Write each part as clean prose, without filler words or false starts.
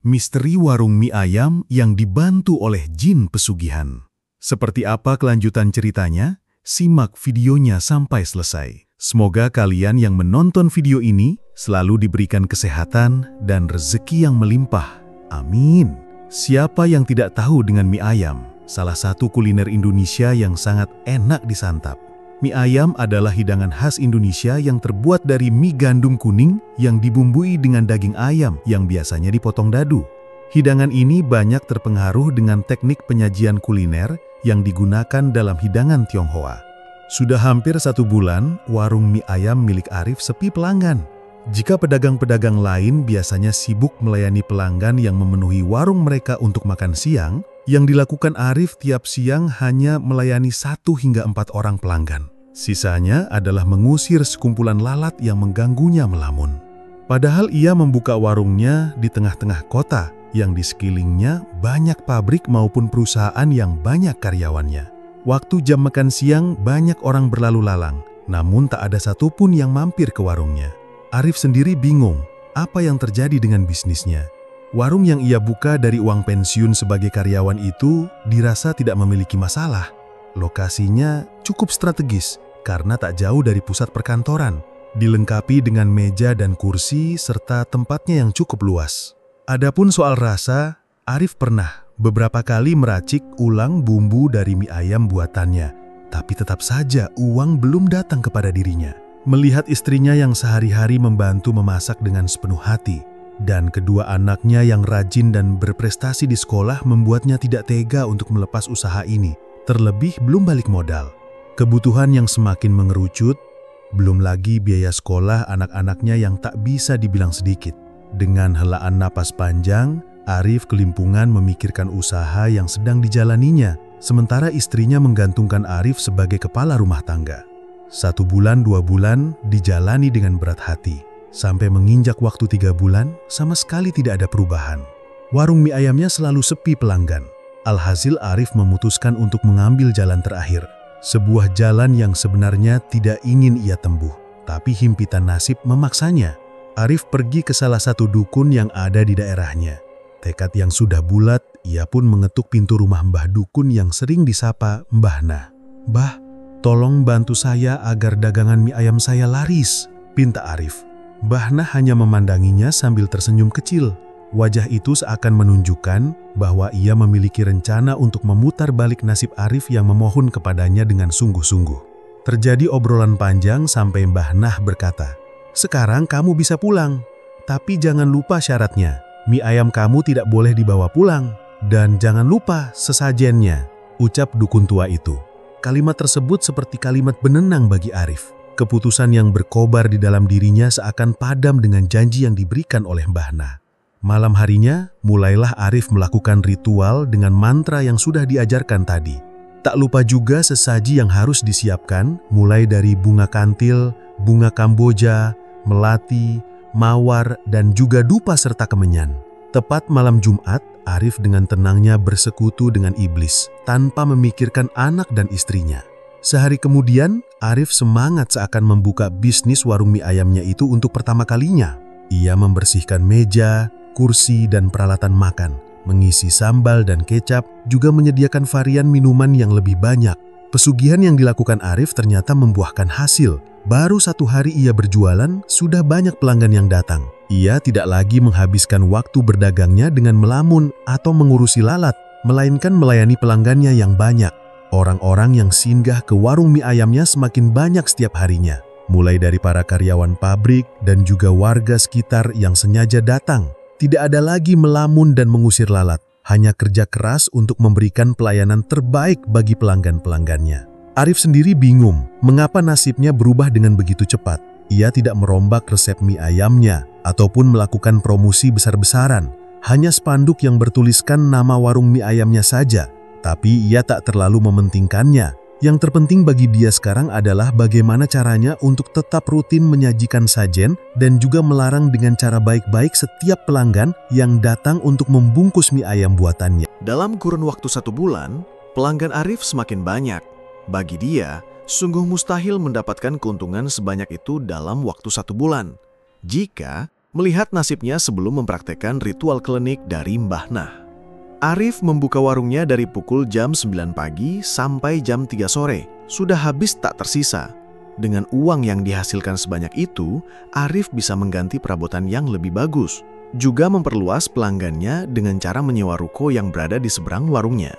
Misteri warung mie ayam yang dibantu oleh jin pesugihan. Seperti apa kelanjutan ceritanya? Simak videonya sampai selesai. Semoga kalian yang menonton video ini selalu diberikan kesehatan dan rezeki yang melimpah. Amin. Siapa yang tidak tahu dengan mie ayam? Salah satu kuliner Indonesia yang sangat enak disantap. Mie ayam adalah hidangan khas Indonesia yang terbuat dari mie gandum kuning yang dibumbui dengan daging ayam yang biasanya dipotong dadu. Hidangan ini banyak terpengaruh dengan teknik penyajian kuliner yang digunakan dalam hidangan Tionghoa. Sudah hampir 1 bulan, warung mie ayam milik Arif sepi pelanggan. Jika pedagang-pedagang lain biasanya sibuk melayani pelanggan yang memenuhi warung mereka untuk makan siang, yang dilakukan Arif tiap siang hanya melayani 1 hingga 4 orang pelanggan. Sisanya adalah mengusir sekumpulan lalat yang mengganggunya melamun. Padahal ia membuka warungnya di tengah-tengah kota, yang di sekelilingnya banyak pabrik maupun perusahaan yang banyak karyawannya. Waktu jam makan siang banyak orang berlalu lalang, namun tak ada satupun yang mampir ke warungnya. Arif sendiri bingung, apa yang terjadi dengan bisnisnya. Warung yang ia buka dari uang pensiun sebagai karyawan itu dirasa tidak memiliki masalah. Lokasinya cukup strategis karena tak jauh dari pusat perkantoran, dilengkapi dengan meja dan kursi serta tempatnya yang cukup luas. Adapun soal rasa, Arif pernah beberapa kali meracik ulang bumbu dari mie ayam buatannya, tapi tetap saja uang belum datang kepada dirinya. Melihat istrinya yang sehari-hari membantu memasak dengan sepenuh hati, dan kedua anaknya yang rajin dan berprestasi di sekolah membuatnya tidak tega untuk melepas usaha ini. Terlebih belum balik modal. Kebutuhan yang semakin mengerucut, belum lagi biaya sekolah anak-anaknya yang tak bisa dibilang sedikit. Dengan helaan napas panjang, Arif kelimpungan memikirkan usaha yang sedang dijalaninya, sementara istrinya menggantungkan Arif sebagai kepala rumah tangga. 1 bulan, 2 bulan dijalani dengan berat hati. Sampai menginjak waktu 3 bulan, sama sekali tidak ada perubahan. Warung mie ayamnya selalu sepi pelanggan. Alhasil Arif memutuskan untuk mengambil jalan terakhir. Sebuah jalan yang sebenarnya tidak ingin ia tempuh, tapi himpitan nasib memaksanya. Arif pergi ke salah satu dukun yang ada di daerahnya. Tekad yang sudah bulat, ia pun mengetuk pintu rumah Mbah Dukun yang sering disapa Mbah Nah. "Mbah, tolong bantu saya agar dagangan mie ayam saya laris," pinta Arif. Mbah Nah hanya memandanginya sambil tersenyum kecil. Wajah itu seakan menunjukkan bahwa ia memiliki rencana untuk memutar balik nasib Arif yang memohon kepadanya dengan sungguh-sungguh. Terjadi obrolan panjang sampai Mbah Nah berkata, "Sekarang kamu bisa pulang, tapi jangan lupa syaratnya. Mie ayam kamu tidak boleh dibawa pulang, dan jangan lupa sesajennya," ucap dukun tua itu. Kalimat tersebut seperti kalimat benenang bagi Arif. Keputusan yang berkobar di dalam dirinya seakan padam dengan janji yang diberikan oleh Mbah Nah. Malam harinya, mulailah Arif melakukan ritual dengan mantra yang sudah diajarkan tadi. Tak lupa juga sesaji yang harus disiapkan, mulai dari bunga kantil, bunga kamboja, melati, mawar, dan juga dupa serta kemenyan. Tepat malam Jumat, Arif dengan tenangnya bersekutu dengan iblis, tanpa memikirkan anak dan istrinya. Sehari kemudian, Arif semangat seakan membuka bisnis warung mie ayamnya itu untuk pertama kalinya. Ia membersihkan meja, kursi, dan peralatan makan, mengisi sambal dan kecap, juga menyediakan varian minuman yang lebih banyak. Pesugihan yang dilakukan Arif ternyata membuahkan hasil. Baru 1 hari ia berjualan, sudah banyak pelanggan yang datang. Ia tidak lagi menghabiskan waktu berdagangnya dengan melamun atau mengurusi lalat, melainkan melayani pelanggannya yang banyak. Orang-orang yang singgah ke warung mie ayamnya semakin banyak setiap harinya, mulai dari para karyawan pabrik dan juga warga sekitar yang sengaja datang. Tidak ada lagi melamun dan mengusir lalat, hanya kerja keras untuk memberikan pelayanan terbaik bagi pelanggan-pelanggannya. Arif sendiri bingung mengapa nasibnya berubah dengan begitu cepat. Ia tidak merombak resep mie ayamnya ataupun melakukan promosi besar-besaran, hanya spanduk yang bertuliskan nama warung mie ayamnya saja. Tapi ia tak terlalu mementingkannya. Yang terpenting bagi dia sekarang adalah bagaimana caranya untuk tetap rutin menyajikan sajen dan juga melarang dengan cara baik-baik setiap pelanggan yang datang untuk membungkus mie ayam buatannya. Dalam kurun waktu 1 bulan, pelanggan Arif semakin banyak. Bagi dia, sungguh mustahil mendapatkan keuntungan sebanyak itu dalam waktu 1 bulan. Jika melihat nasibnya sebelum mempraktekkan ritual klinik dari Mbah Nah. Arif membuka warungnya dari pukul jam 9 pagi sampai jam 3 sore. Sudah habis tak tersisa. Dengan uang yang dihasilkan sebanyak itu, Arif bisa mengganti perabotan yang lebih bagus. Juga memperluas pelanggannya dengan cara menyewa ruko yang berada di seberang warungnya.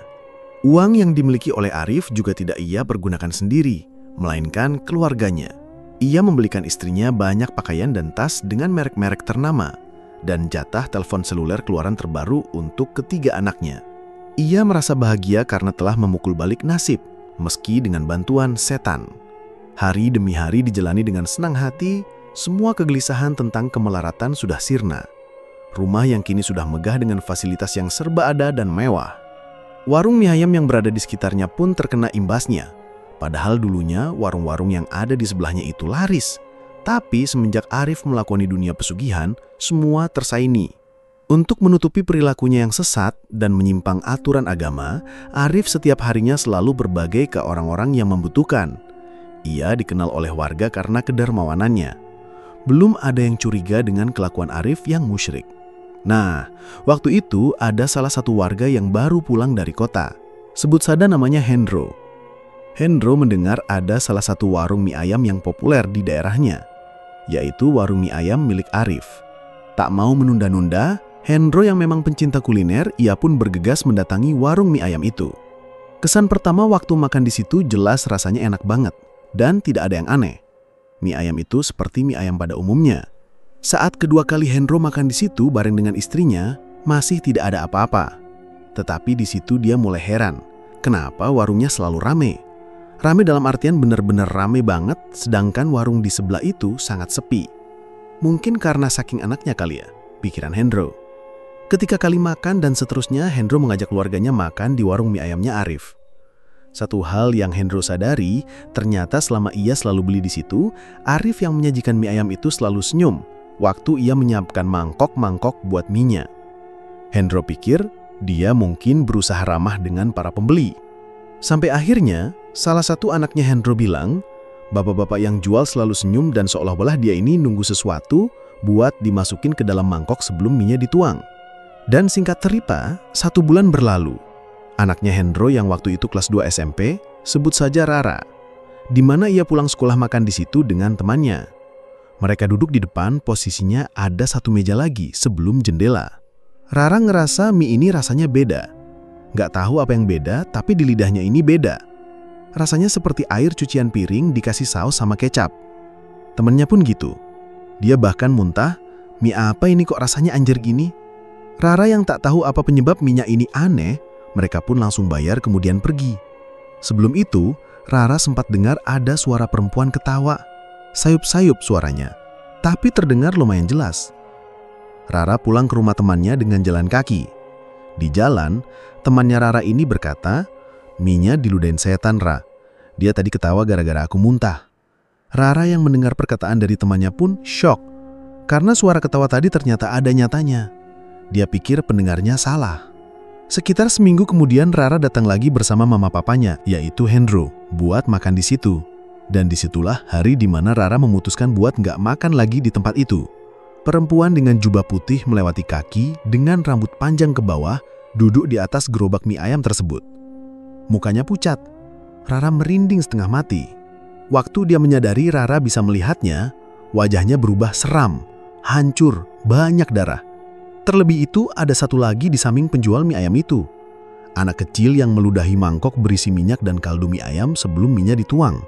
Uang yang dimiliki oleh Arif juga tidak ia pergunakan sendiri, melainkan keluarganya. Ia membelikan istrinya banyak pakaian dan tas dengan merek-merek ternama, dan jatah telepon seluler keluaran terbaru untuk ketiga anaknya. Ia merasa bahagia karena telah memukul balik nasib, meski dengan bantuan setan. Hari demi hari dijalani dengan senang hati, semua kegelisahan tentang kemelaratan sudah sirna. Rumah yang kini sudah megah dengan fasilitas yang serba ada dan mewah. Warung mie ayam yang berada di sekitarnya pun terkena imbasnya. Padahal dulunya warung-warung yang ada di sebelahnya itu laris. Tapi semenjak Arif melakoni dunia pesugihan, semua tersaini. Untuk menutupi perilakunya yang sesat dan menyimpang aturan agama, Arif setiap harinya selalu berbagi ke orang-orang yang membutuhkan. Ia dikenal oleh warga karena kedermawanannya. Belum ada yang curiga dengan kelakuan Arif yang musyrik. Nah, waktu itu ada salah satu warga yang baru pulang dari kota. Sebut saja namanya Hendro. Hendro mendengar ada salah satu warung mie ayam yang populer di daerahnya, yaitu warung mie ayam milik Arif. Tak mau menunda-nunda, Hendro yang memang pencinta kuliner, ia pun bergegas mendatangi warung mie ayam itu. Kesan pertama waktu makan di situ jelas rasanya enak banget, dan tidak ada yang aneh. Mie ayam itu seperti mie ayam pada umumnya. Saat kedua kali Hendro makan di situ bareng dengan istrinya, masih tidak ada apa-apa. Tetapi di situ dia mulai heran, kenapa warungnya selalu rame. Rame dalam artian benar-benar rame banget, sedangkan warung di sebelah itu sangat sepi. Mungkin karena saking anaknya kali ya, pikiran Hendro. Ketika kali makan dan seterusnya, Hendro mengajak keluarganya makan di warung mie ayamnya Arif. Satu hal yang Hendro sadari, ternyata selama ia selalu beli di situ, Arif yang menyajikan mie ayam itu selalu senyum waktu ia menyiapkan mangkok-mangkok buat mie-nya. Hendro pikir dia mungkin berusaha ramah dengan para pembeli. Sampai akhirnya, salah satu anaknya Hendro bilang, bapak-bapak yang jual selalu senyum dan seolah-olah dia ini nunggu sesuatu buat dimasukin ke dalam mangkok sebelum mie-nya dituang. Dan singkat cerita, 1 bulan berlalu. Anaknya Hendro yang waktu itu kelas 2 SMP, sebut saja Rara, di mana ia pulang sekolah makan di situ dengan temannya. Mereka duduk di depan, posisinya ada 1 meja lagi sebelum jendela. Rara ngerasa mie ini rasanya beda. Nggak tahu apa yang beda, tapi di lidahnya ini beda. Rasanya seperti air cucian piring dikasih saus sama kecap. Temennya pun gitu. Dia bahkan muntah, mie apa ini kok rasanya anjir gini? Rara yang tak tahu apa penyebab minyak ini aneh, mereka pun langsung bayar kemudian pergi. Sebelum itu, Rara sempat dengar ada suara perempuan ketawa. Sayup-sayup suaranya, tapi terdengar lumayan jelas. Rara pulang ke rumah temannya dengan jalan kaki. Di jalan, temannya Rara ini berkata, "Mie-nya diludahin setan, Ra. Dia tadi ketawa gara-gara aku muntah." Rara yang mendengar perkataan dari temannya pun syok, karena suara ketawa tadi ternyata ada nyatanya. Dia pikir pendengarnya salah. Sekitar seminggu kemudian Rara datang lagi bersama mama papanya, yaitu Hendro, buat makan di situ. Dan disitulah hari di mana Rara memutuskan buat nggak makan lagi di tempat itu. Perempuan dengan jubah putih melewati kaki dengan rambut panjang ke bawah, duduk di atas gerobak mie ayam tersebut. Mukanya pucat. Rara merinding setengah mati. Waktu dia menyadari Rara bisa melihatnya, wajahnya berubah seram, hancur, banyak darah. Terlebih itu ada satu lagi di samping penjual mie ayam itu. Anak kecil yang meludahi mangkok berisi minyak dan kaldu mie ayam sebelum mie-nya dituang.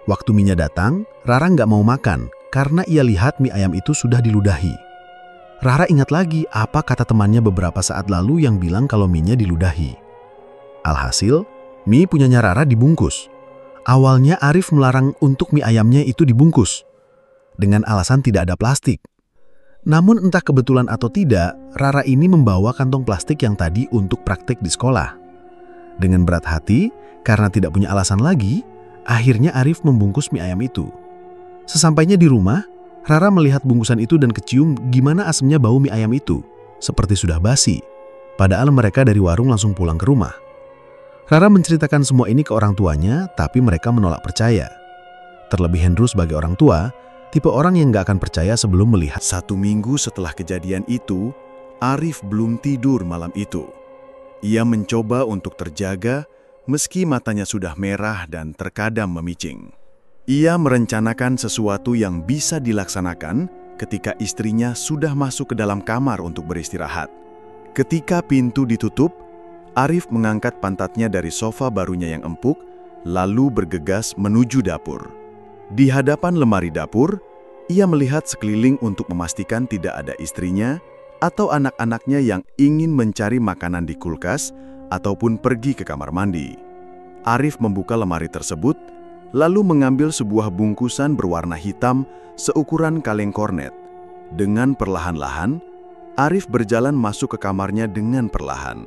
Waktu mie-nya datang, Rara nggak mau makan karena ia lihat mie ayam itu sudah diludahi. Rara ingat lagi apa kata temannya beberapa saat lalu yang bilang kalau mie-nya diludahi. Alhasil, mie punyanya Rara dibungkus. Awalnya Arif melarang untuk mie ayamnya itu dibungkus, dengan alasan tidak ada plastik. Namun entah kebetulan atau tidak, Rara ini membawa kantong plastik yang tadi untuk praktik di sekolah. Dengan berat hati, karena tidak punya alasan lagi, akhirnya Arif membungkus mie ayam itu. Sesampainya di rumah, Rara melihat bungkusan itu dan kecium gimana asamnya bau mie ayam itu, seperti sudah basi. Padahal mereka dari warung langsung pulang ke rumah. Rara menceritakan semua ini ke orang tuanya, tapi mereka menolak percaya. Terlebih Hendro sebagai orang tua, Tipe orang yang nggak akan percaya sebelum melihat. 1 minggu setelah kejadian itu, Arif belum tidur malam itu. Ia mencoba untuk terjaga meski matanya sudah merah dan terkadang memicing. Ia merencanakan sesuatu yang bisa dilaksanakan ketika istrinya sudah masuk ke dalam kamar untuk beristirahat. Ketika pintu ditutup, Arif mengangkat pantatnya dari sofa barunya yang empuk, lalu bergegas menuju dapur. Di hadapan lemari dapur, ia melihat sekeliling untuk memastikan tidak ada istrinya atau anak-anaknya yang ingin mencari makanan di kulkas ataupun pergi ke kamar mandi. Arif membuka lemari tersebut, lalu mengambil sebuah bungkusan berwarna hitam seukuran kaleng kornet. Dengan perlahan-lahan, Arif berjalan masuk ke kamarnya dengan perlahan.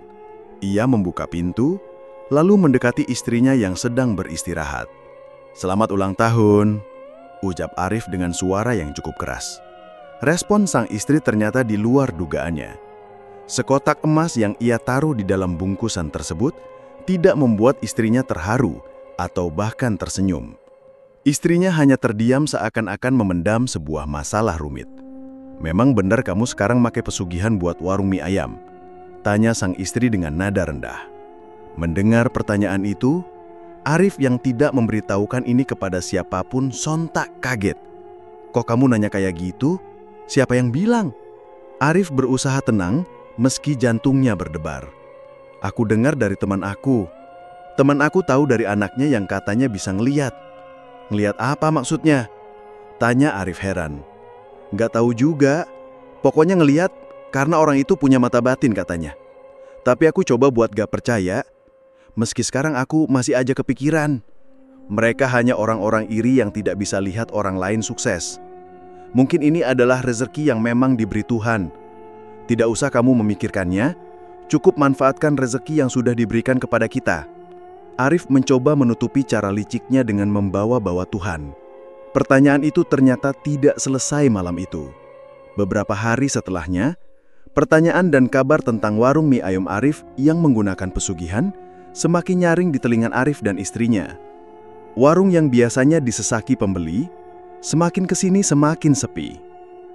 Ia membuka pintu, lalu mendekati istrinya yang sedang beristirahat. "Selamat ulang tahun," ucap Arif dengan suara yang cukup keras. Respon sang istri ternyata di luar dugaannya. Sekotak emas yang ia taruh di dalam bungkusan tersebut tidak membuat istrinya terharu atau bahkan tersenyum. Istrinya hanya terdiam seakan-akan memendam sebuah masalah rumit. "Memang benar kamu sekarang pakai pesugihan buat warung mie ayam?" tanya sang istri dengan nada rendah. Mendengar pertanyaan itu, Arif yang tidak memberitahukan ini kepada siapapun sontak kaget. "Kok kamu nanya kayak gitu? Siapa yang bilang?" Arif berusaha tenang meski jantungnya berdebar. "Aku dengar dari teman aku. Teman aku tahu dari anaknya yang katanya bisa ngeliat." "Ngeliat apa maksudnya?" tanya Arif heran. "Nggak tahu juga. Pokoknya ngeliat karena orang itu punya mata batin katanya. Tapi aku coba buat gak percaya. Meski sekarang aku masih aja kepikiran. Mereka hanya orang-orang iri yang tidak bisa lihat orang lain sukses. Mungkin ini adalah rezeki yang memang diberi Tuhan. Tidak usah kamu memikirkannya, cukup manfaatkan rezeki yang sudah diberikan kepada kita." Arif mencoba menutupi cara liciknya dengan membawa-bawa Tuhan. Pertanyaan itu ternyata tidak selesai malam itu. Beberapa hari setelahnya, pertanyaan dan kabar tentang warung mie ayam Arif yang menggunakan pesugihan semakin nyaring di telinga Arif dan istrinya. Warung yang biasanya disesaki pembeli, semakin kesini semakin sepi.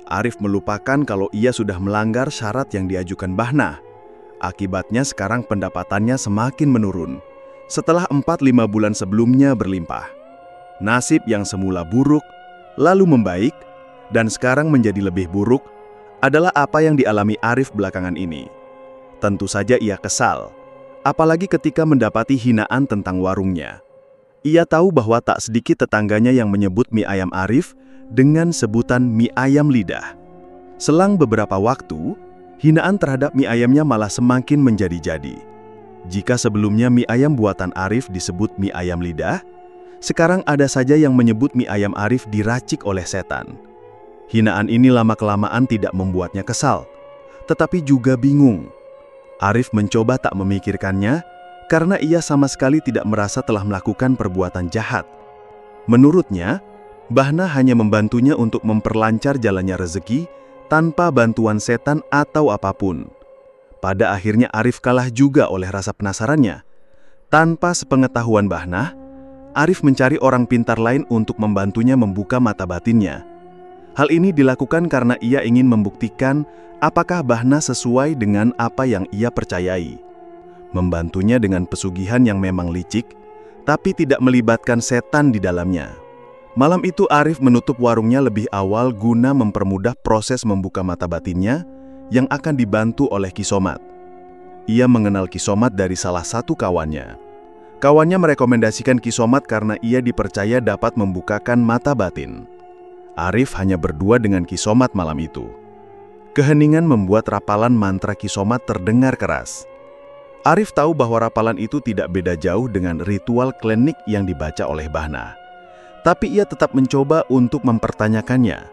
Arif melupakan kalau ia sudah melanggar syarat yang diajukan Bahna. Akibatnya sekarang pendapatannya semakin menurun, setelah 4-5 bulan sebelumnya berlimpah. Nasib yang semula buruk, lalu membaik, dan sekarang menjadi lebih buruk, adalah apa yang dialami Arif belakangan ini. Tentu saja ia kesal, apalagi ketika mendapati hinaan tentang warungnya. Ia tahu bahwa tak sedikit tetangganya yang menyebut mie ayam Arif dengan sebutan mie ayam lidah. Selang beberapa waktu, hinaan terhadap mie ayamnya malah semakin menjadi-jadi. Jika sebelumnya mie ayam buatan Arif disebut mie ayam lidah, sekarang ada saja yang menyebut mie ayam Arif diracik oleh setan. Hinaan ini lama-kelamaan tidak membuatnya kesal, tetapi juga bingung. Arif mencoba tak memikirkannya, karena ia sama sekali tidak merasa telah melakukan perbuatan jahat. Menurutnya, Bahna hanya membantunya untuk memperlancar jalannya rezeki tanpa bantuan setan atau apapun. Pada akhirnya Arif kalah juga oleh rasa penasarannya. Tanpa sepengetahuan Bahna, Arif mencari orang pintar lain untuk membantunya membuka mata batinnya. Hal ini dilakukan karena ia ingin membuktikan apakah Bahna sesuai dengan apa yang ia percayai. Membantunya dengan pesugihan yang memang licik, tapi tidak melibatkan setan di dalamnya. Malam itu Arif menutup warungnya lebih awal guna mempermudah proses membuka mata batinnya yang akan dibantu oleh Ki Somat. Ia mengenal Ki Somat dari salah satu kawannya. Kawannya merekomendasikan Ki Somat karena ia dipercaya dapat membukakan mata batin. Arif hanya berdua dengan Ki Somat malam itu. Keheningan membuat rapalan mantra Ki Somat terdengar keras. Arif tahu bahwa rapalan itu tidak beda jauh dengan ritual klinik yang dibaca oleh Bahna. Tapi ia tetap mencoba untuk mempertanyakannya.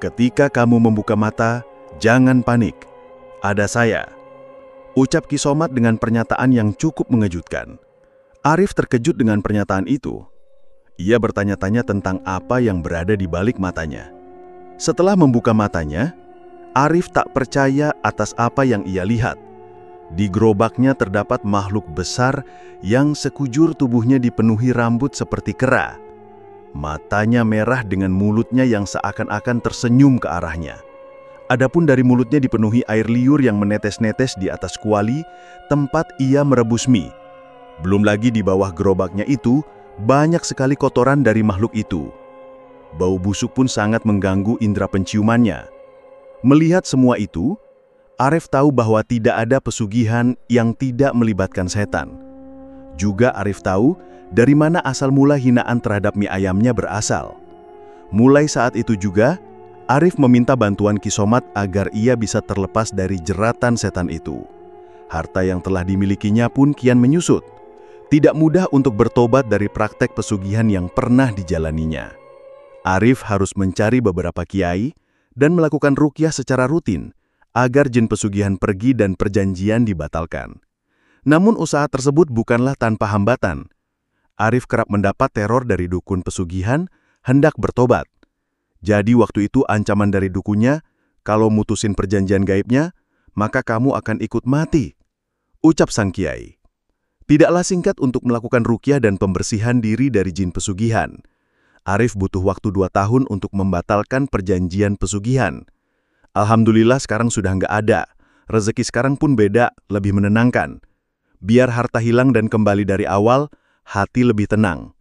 "Ketika kamu membuka mata, jangan panik. Ada saya," ucap Ki Somat dengan pernyataan yang cukup mengejutkan. Arif terkejut dengan pernyataan itu. Ia bertanya-tanya tentang apa yang berada di balik matanya. Setelah membuka matanya, Arif tak percaya atas apa yang ia lihat. Di gerobaknya terdapat makhluk besar yang sekujur tubuhnya dipenuhi rambut seperti kera. Matanya merah dengan mulutnya yang seakan-akan tersenyum ke arahnya. Adapun dari mulutnya dipenuhi air liur yang menetes-netes di atas kuali tempat ia merebus mie. Belum lagi di bawah gerobaknya itu, banyak sekali kotoran dari makhluk itu. Bau busuk pun sangat mengganggu indera penciumannya. Melihat semua itu, Arif tahu bahwa tidak ada pesugihan yang tidak melibatkan setan. Juga Arif tahu dari mana asal mula hinaan terhadap mie ayamnya berasal. Mulai saat itu juga, Arif meminta bantuan Ki Somad agar ia bisa terlepas dari jeratan setan itu. Harta yang telah dimilikinya pun kian menyusut. Tidak mudah untuk bertobat dari praktek pesugihan yang pernah dijalaninya. Arif harus mencari beberapa kiai dan melakukan ruqyah secara rutin agar jin pesugihan pergi dan perjanjian dibatalkan. Namun usaha tersebut bukanlah tanpa hambatan. Arif kerap mendapat teror dari dukun pesugihan hendak bertobat. Jadi waktu itu ancaman dari dukunnya, kalau mutusin perjanjian gaibnya, maka kamu akan ikut mati. Ucap sang kiai. Tidaklah singkat untuk melakukan ruqyah dan pembersihan diri dari jin pesugihan. Arif butuh waktu 2 tahun untuk membatalkan perjanjian pesugihan. Alhamdulillah sekarang sudah nggak ada. Rezeki sekarang pun beda, lebih menenangkan. Biar harta hilang dan kembali dari awal, hati lebih tenang.